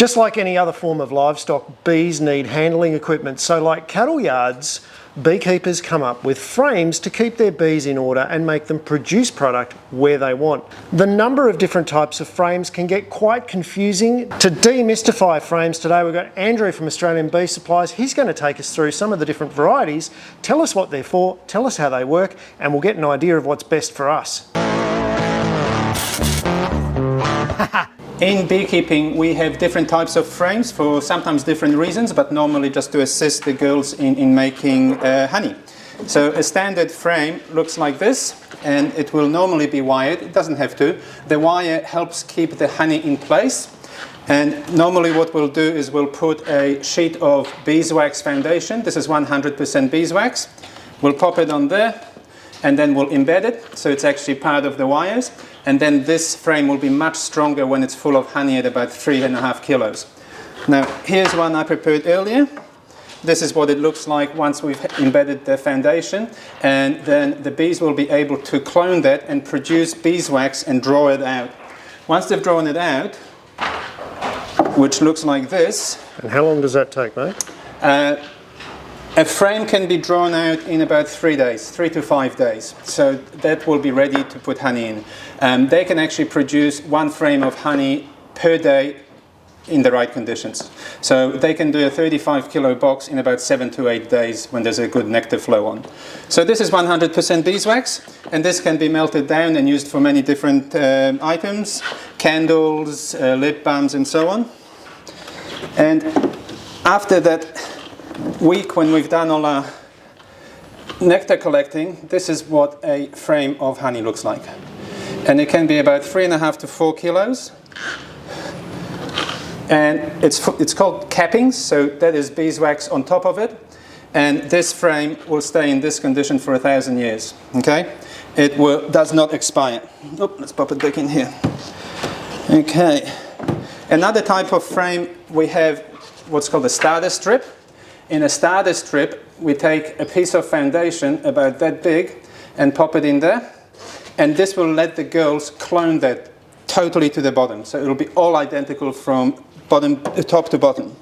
Just like any other form of livestock, bees need handling equipment. So like cattle yards, beekeepers come up with frames to keep their bees in order and make them produce product where they want. The number of different types of frames can get quite confusing. To demystify frames today, we've got Andrew from Australian Bee Supplies. He's going to take us through some of the different varieties, tell us what they're for, tell us how they work, and we'll get an idea of what's best for us. In beekeeping, we have different types of frames for sometimes different reasons, but normally just to assist the girls in making honey. So a standard frame looks like this, and it will normally be wired. It doesn't have to. The wire helps keep the honey in place. And normally what we'll do is we'll put a sheet of beeswax foundation. This is 100% beeswax. We'll pop it on there, and then we'll embed it, so it's actually part of the wires. And then this frame will be much stronger when it's full of honey at about 3.5 kilos. Now, here's one I prepared earlier. This is what it looks like once we've embedded the foundation, and then the bees will be able to clone that and produce beeswax and draw it out. Once they've drawn it out, which looks like this. And how long does that take, mate? A frame can be drawn out in about 3 days, 3 to 5 days. So that will be ready to put honey in. They can actually produce 1 frame of honey per day in the right conditions. So they can do a 35 kilo box in about 7 to 8 days when there's a good nectar flow on. So this is 100% beeswax, and this can be melted down and used for many different items, candles, lip balms and so on. And after that week, when we've done all our nectar collecting, this is what a frame of honey looks like. And it can be about 3.5 to 4 kilos. And it's called cappings, so that is beeswax on top of it. And this frame will stay in this condition for 1,000 years, okay? It does not expire. Oh, let's pop it back in here. Okay. Another type of frame, we have what's called a starter strip. In a starter strip, we take a piece of foundation about that big and pop it in there. And this will let the girls clone that totally to the bottom. So it'll be all identical from top to bottom.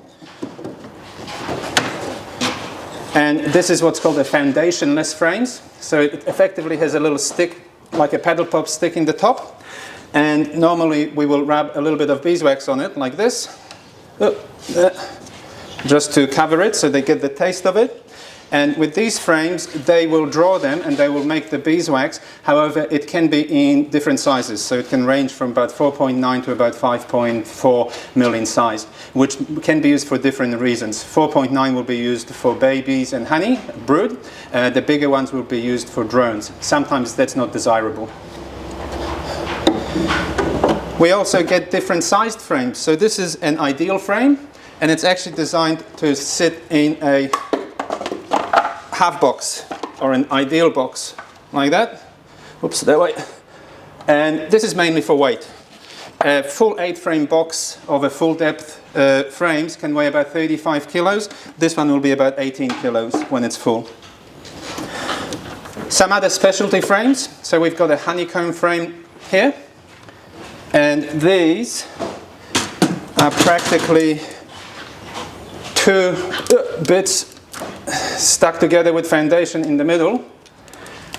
And this is what's called a foundationless frames. So it effectively has a little stick, like a paddle pop stick in the top. And normally we will rub a little bit of beeswax on it, like this. Just to cover it so they get the taste of it. And with these frames, they will draw them and they will make the beeswax. However, it can be in different sizes. So it can range from about 4.9 to about 5.4 mil in size, which can be used for different reasons. 4.9 will be used for babies and honey, brood. The bigger ones will be used for drones. Sometimes that's not desirable. We also get different sized frames. So this is an ideal frame, and it's actually designed to sit in a half box or an ideal box like that. Oops, that way. And this is mainly for weight. A full 8-frame box of a full depth frames can weigh about 35 kilos. This one will be about 18 kilos when it's full. Some other specialty frames. So we've got a honeycomb frame here. And these are practically 2 bits stuck together with foundation in the middle,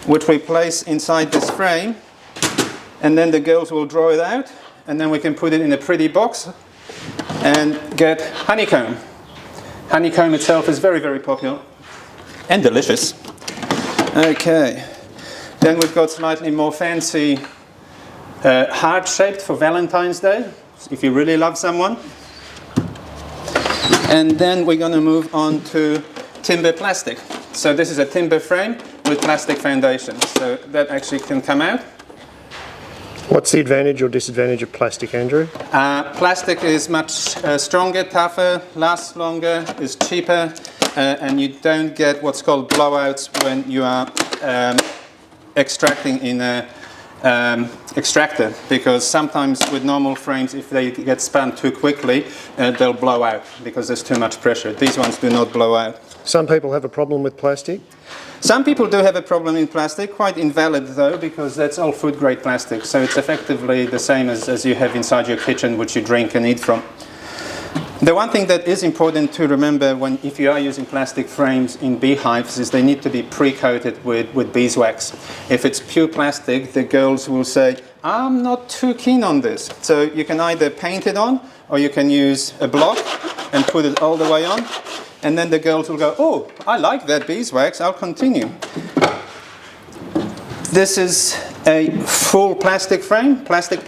which we place inside this frame, and then the girls will draw it out, and then we can put it in a pretty box and get honeycomb. Honeycomb itself is very, very popular and delicious. Okay, then we've got slightly more fancy heart-shaped for Valentine's Day, if you really love someone. And then we're going to move on to timber plastic. So this is a timber frame with plastic foundation. So that actually can come out. What's the advantage or disadvantage of plastic, Andrew? Plastic is much stronger, tougher, lasts longer, is cheaper, and you don't get what's called blowouts when you are extracting in a extractor, because sometimes with normal frames, if they get spun too quickly, they'll blow out because there's too much pressure. These ones do not blow out. Some people have a problem with plastic? Some people do have a problem in plastic, quite invalid though, because that's all food grade plastic. So it's effectively the same as you have inside your kitchen, which you drink and eat from. The one thing that is important to remember if you are using plastic frames in beehives is they need to be pre-coated with beeswax. If it's pure plastic, the girls will say, I'm not too keen on this. So you can either paint it on, or you can use a block and put it all the way on. And then the girls will go, oh, I like that beeswax, I'll continue. This is a full plastic frame, plastic.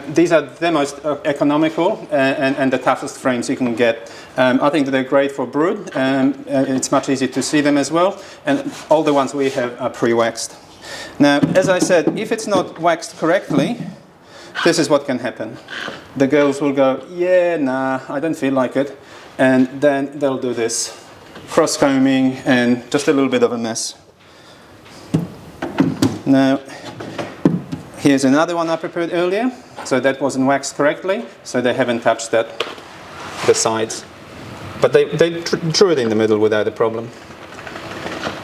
These are the most economical and the toughest frames you can get. I think that they're great for brood. It's much easier to see them as well. And all the ones we have are pre-waxed. Now, as I said, if it's not waxed correctly, this is what can happen. The girls will go, yeah, nah, I don't feel like it. And then they'll do this, cross-combing and just a little bit of a mess. Now, here's another one I prepared earlier. So that wasn't waxed correctly, so they haven't touched the sides. But they drew it in the middle without a problem.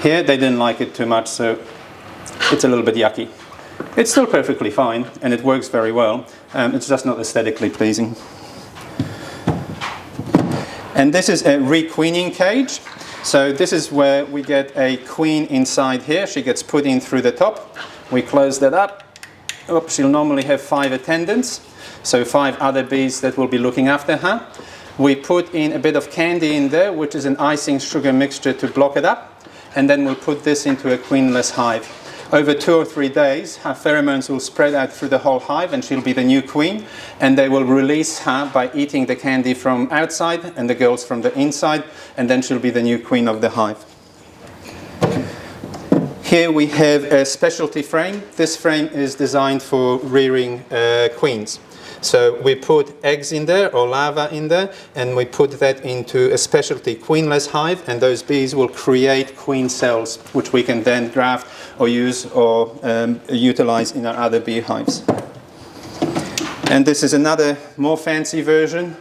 Here they didn't like it too much, so it's a little bit yucky. It's still perfectly fine, and it works very well. It's just not aesthetically pleasing. And this is a re-queening cage. So this is where we get a queen inside here. She gets put in through the top. We close that up. Oops, she'll normally have 5 attendants, so 5 other bees that will be looking after her. We put in a bit of candy in there, which is an icing sugar mixture to block it up, and then we'll put this into a queenless hive. Over 2 or 3 days, her pheromones will spread out through the whole hive and she'll be the new queen, and they will release her by eating the candy from outside and the girls from the inside, and then she'll be the new queen of the hive. Here we have a specialty frame. This frame is designed for rearing queens. So we put eggs in there or larvae in there, and we put that into a specialty queenless hive, and those bees will create queen cells, which we can then graft or use or utilize in our other beehives. And this is another more fancy version.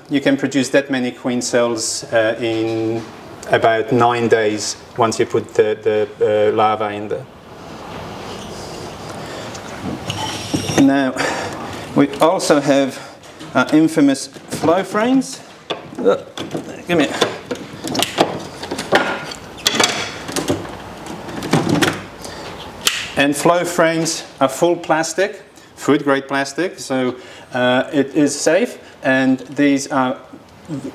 You can produce that many queen cells in about 9 days once you put the larvae in there. Now, we also have our infamous flow frames. Give me it. And flow frames are full plastic, food grade plastic, so it is safe, and these are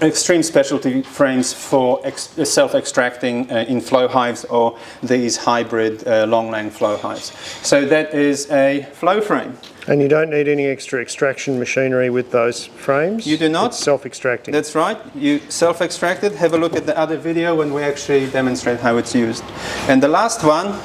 extreme specialty frames for self-extracting in flow hives or these hybrid long-line flow hives. So that is a flow frame. And you don't need any extra extraction machinery with those frames? You do not. It's self-extracting. That's right. You self-extract it. Have a look at the other video when we actually demonstrate how it's used. And the last one,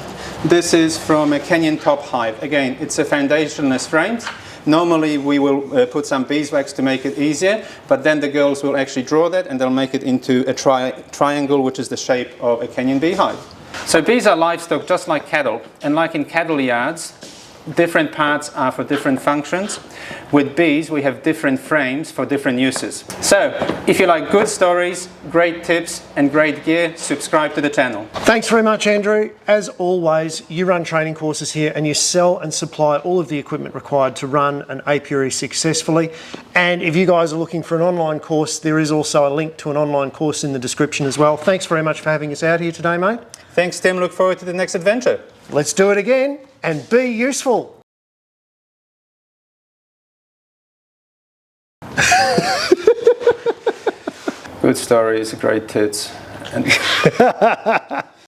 this is from a Kenyan top hive. Again, it's a foundationless frame. Normally we will put some beeswax to make it easier, but then the girls will actually draw that and they'll make it into a triangle, which is the shape of a Kenyan beehive. So bees are livestock just like cattle, and like in cattle yards, different parts are for different functions. With bees, we have different frames for different uses. So, if you like good stories, great tips and great gear, subscribe to the channel. Thanks very much, Andrew. As always, you run training courses here and you sell and supply all of the equipment required to run an apiary successfully. And if you guys are looking for an online course, there is also a link to an online course in the description as well. Thanks very much for having us out here today, mate. Thanks, Tim. Look forward to the next adventure. Let's do it again and be useful. Good stories, great tits.